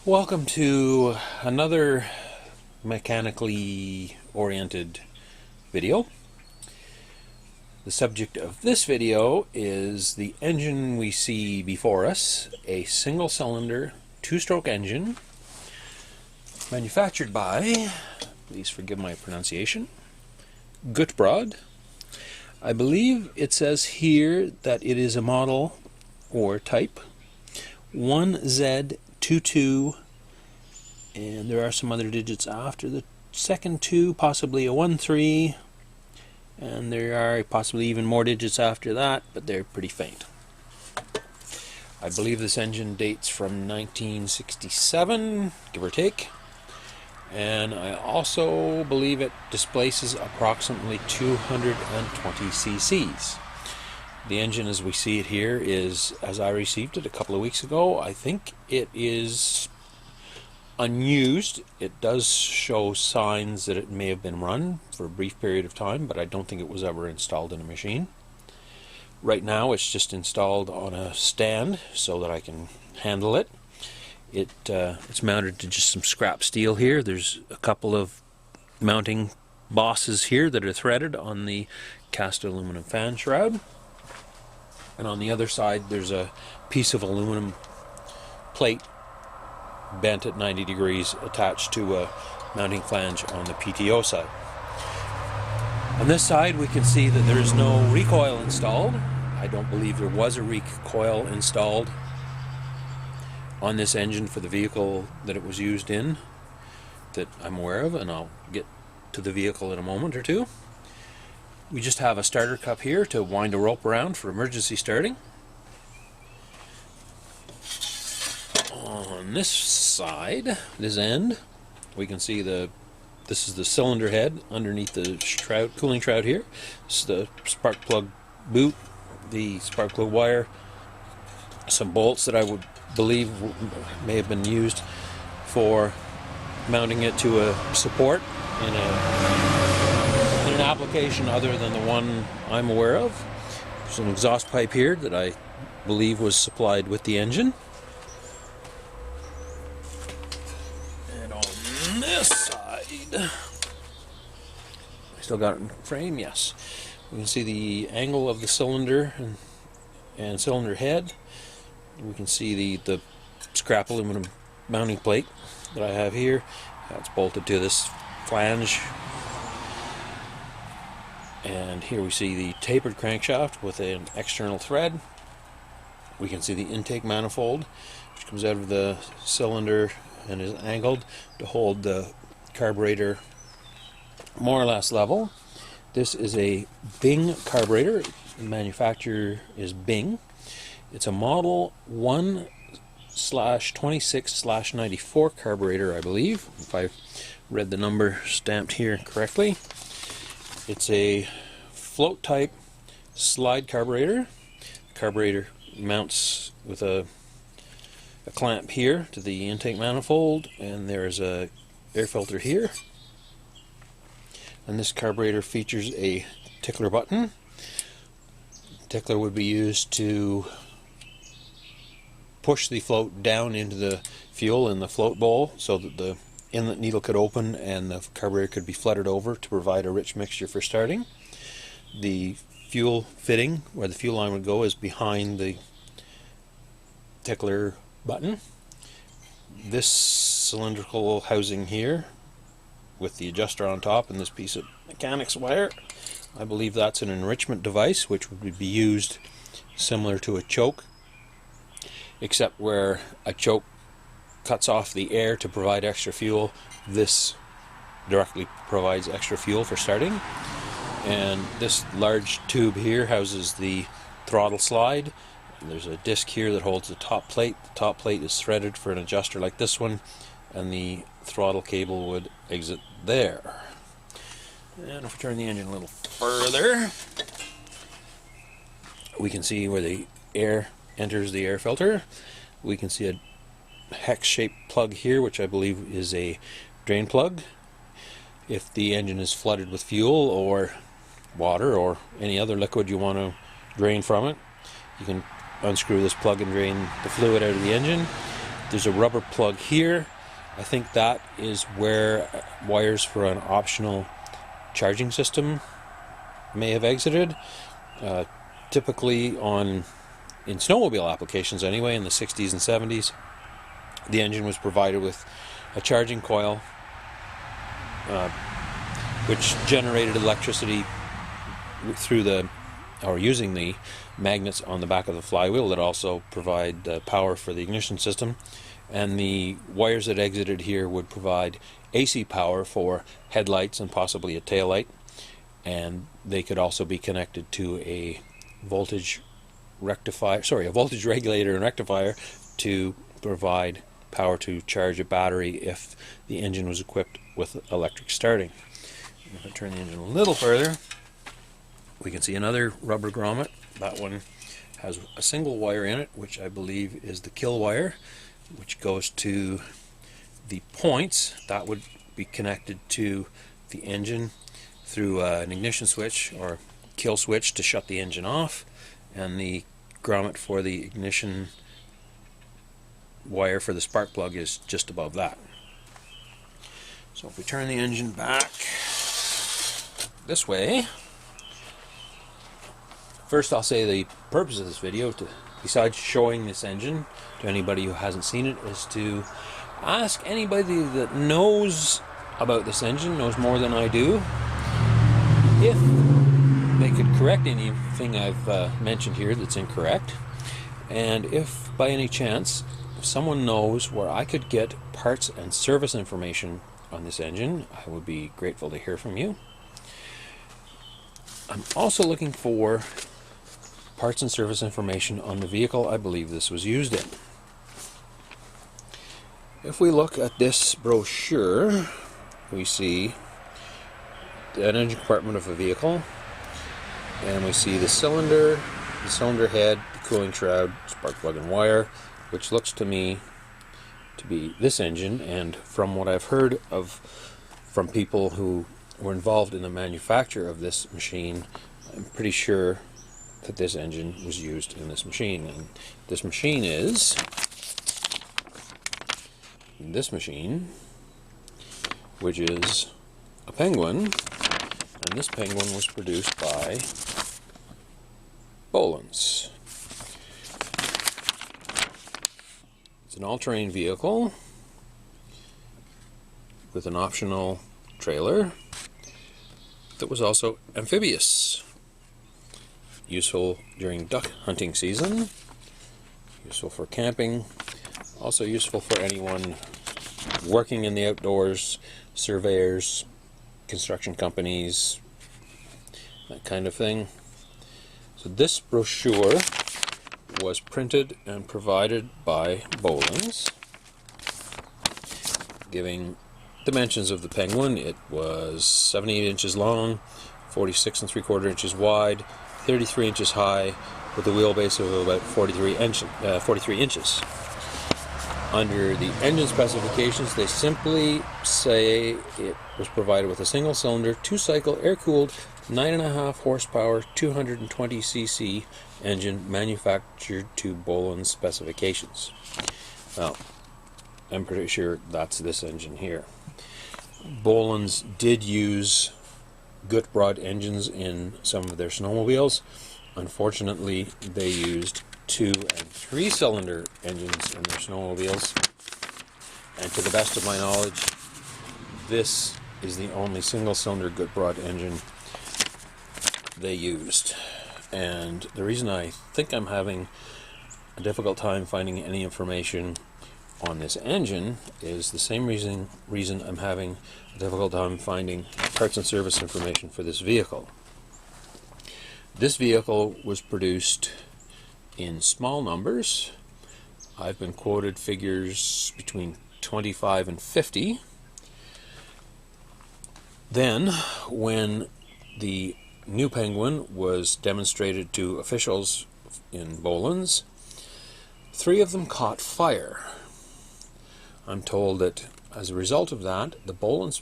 Welcome to another mechanically oriented video. The subject of this video is the engine we see before us, a single cylinder, two-stroke engine, manufactured by, please forgive my pronunciation, Gutbrod. I believe it says here that it is a model or type 1z22, and there are some other digits after the second 2, possibly a 1-3, and there are possibly even more digits after that, but they're pretty faint. I believe this engine dates from 1967, give or take, and I also believe it displaces approximately 220 cc's. The engine as we see it here is, as I received it a couple of weeks ago, I think it is unused. It does show signs that it may have been run for a brief period of time, but I don't think it was ever installed in a machine. Right now it's just installed on a stand so that I can handle it. It's mounted to just some scrap steel here. There's a couple of mounting bosses here that are threaded on the cast aluminum fan shroud. And on the other side there's a piece of aluminum plate bent at 90 degrees attached to a mounting flange on the PTO side. On this side we can see that there is no recoil installed. I don't believe there was a recoil installed on this engine for the vehicle that it was used in that I'm aware of, and I'll get to the vehicle in a moment or two. We just have a starter cup here to wind a rope around for emergency starting. On this side, this end, we can see this is the cylinder head underneath the shroud, cooling shroud here. This is the spark plug boot, the spark plug wire, some bolts that I would believe may have been used for mounting it to a support in an application other than the one I'm aware of. There's an exhaust pipe here that I believe was supplied with the engine. And on this side, I still got it in frame, yes. We can see the angle of the cylinder and cylinder head. We can see the scrap aluminum mounting plate that I have here. That's bolted to this flange. And here we see the tapered crankshaft with an external thread. We can see the intake manifold, which comes out of the cylinder and is angled to hold the carburetor more or less level. This is a Bing carburetor. The manufacturer is Bing. It's a model 1/26/94 carburetor, I believe, if I read the number stamped here correctly. It's a float type slide carburetor. The carburetor mounts with a clamp here to the intake manifold, and there's a air filter here. And this carburetor features a tickler button. Tickler would be used to push the float down into the fuel in the float bowl so that the inlet needle could open and the carburetor could be flooded over to provide a rich mixture for starting. The fuel fitting, where the fuel line would go, is behind the tickler button. This cylindrical housing here with the adjuster on top and this piece of mechanics wire, I believe that's an enrichment device which would be used similar to a choke, except where a choke cuts off the air to provide extra fuel, this directly provides extra fuel for starting. And this large tube here houses the throttle slide. There's a disc here that holds the top plate. The top plate is threaded for an adjuster like this one, and the throttle cable would exit there. And if we turn the engine a little further, we can see where the air enters the air filter. We can see a hex-shaped plug here, which I believe is a drain plug. If the engine is flooded with fuel or water or any other liquid you want to drain from it, you can unscrew this plug and drain the fluid out of the engine. There's a rubber plug here. I think that is where wires for an optional charging system may have exited. Typically in snowmobile applications anyway, in the 60s and 70s, the engine was provided with a charging coil which generated electricity through using the magnets on the back of the flywheel that also provide power for the ignition system. And the wires that exited here would provide AC power for headlights and possibly a taillight. And they could also be connected to a voltage regulator and rectifier to provide power to charge a battery if the engine was equipped with electric starting. If I turn the engine a little further, we can see another rubber grommet. That one has a single wire in it, which I believe is the kill wire, which goes to the points. That would be connected to the engine through an ignition switch or kill switch to shut the engine off, and the grommet for the ignition wire for the spark plug is just above that. So if we turn the engine back this way, first I'll say the purpose of this video, besides showing this engine to anybody who hasn't seen it, is to ask anybody that knows about this engine, knows more than I do, if they could correct anything I've mentioned here that's incorrect, and if by any chance if someone knows where I could get parts and service information on this engine, I would be grateful to hear from you. I'm also looking for parts and service information on the vehicle I believe this was used in. If we look at this brochure, we see an engine compartment of a vehicle, and we see the cylinder head, the cooling shroud, spark plug and wire, which looks to me to be this engine. And from what I've heard from people who were involved in the manufacture of this machine, I'm pretty sure that this engine was used in this machine. And this machine is this machine, which is a Penguin, and this Penguin was produced by Bolens. It's an all-terrain vehicle with an optional trailer that was also amphibious. Useful during duck hunting season, useful for camping, also useful for anyone working in the outdoors, surveyors, construction companies, that kind of thing. So this brochure was printed and provided by Bolens, giving dimensions of the Penguin. It was 78 inches long, 46 3/4 inches wide, 33 inches high, with a wheelbase of about 43 inches. Under the engine specifications, they simply say it was provided with a single cylinder, 2-cycle, air-cooled, 9.5 horsepower, 220 cc engine, manufactured to Bolens specifications. Well, I'm pretty sure that's this engine here. Bolens did use Gutbrod engines in some of their snowmobiles. Unfortunately, they used 2- and 3-cylinder engines in their snowmobiles, and to the best of my knowledge, this is the only single-cylinder Gutbrod engine they used. And the reason I think I'm having a difficult time finding any information on this engine is the same reason I'm having a difficult time finding parts and service information for this vehicle. This vehicle was produced in small numbers. I've been quoted figures between 25 and 50. Then, when the new Penguin was demonstrated to officials in Bolens, 3 of them caught fire. I'm told that as a result of that, the Bolens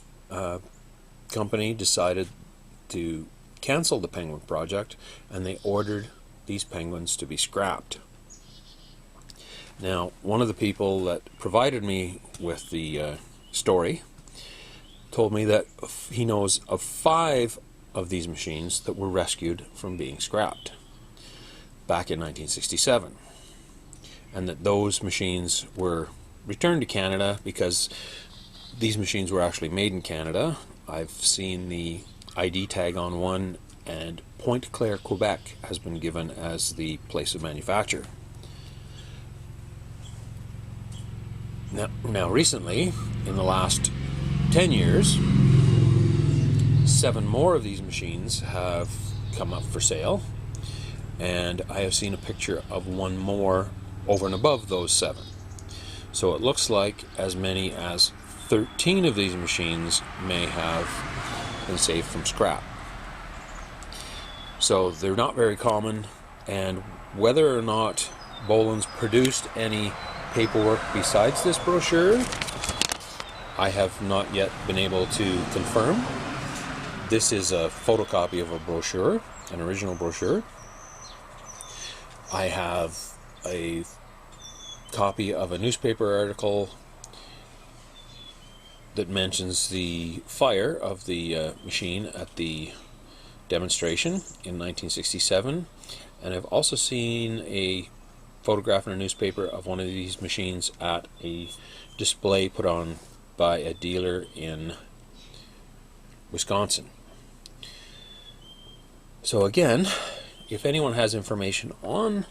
company decided to cancel the Penguin project, and they ordered these Penguins to be scrapped. Now, one of the people that provided me with the story told me that he knows of 5 of these machines that were rescued from being scrapped back in 1967, and that those machines were returned to Canada because these machines were actually made in Canada. I've seen the ID tag on one, and Pointe Claire, Quebec has been given as the place of manufacture. Now recently, in the last 10 years, 7 more of these machines have come up for sale, and I have seen a picture of one more over and above those 7. So it looks like as many as 13 of these machines may have been saved from scrap. So they're not very common, and whether or not Bolens produced any paperwork besides this brochure, I have not yet been able to confirm. This is a photocopy of a brochure, an original brochure. I have a copy of a newspaper article that mentions the fire of the machine at the demonstration in 1967, and I've also seen a photograph in a newspaper of one of these machines at a display put on by a dealer in Wisconsin. So again, if anyone has information on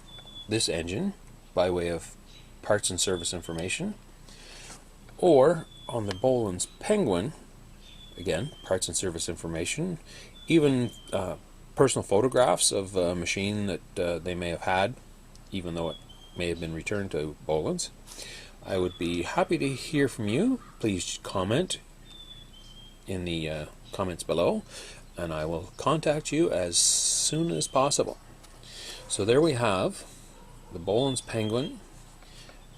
this engine by way of parts and service information, or on the Bolens Penguin, again, parts and service information, even personal photographs of a machine that they may have had, even though it may have been returned to Bolens, I would be happy to hear from you. Please comment in the comments below, and I will contact you as soon as possible. So there we have the Bolens Penguin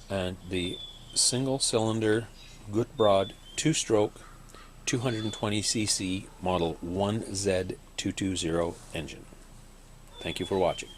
and the single-cylinder Gutbrod 2-stroke 220cc model 1z22 engine. Thank you for watching.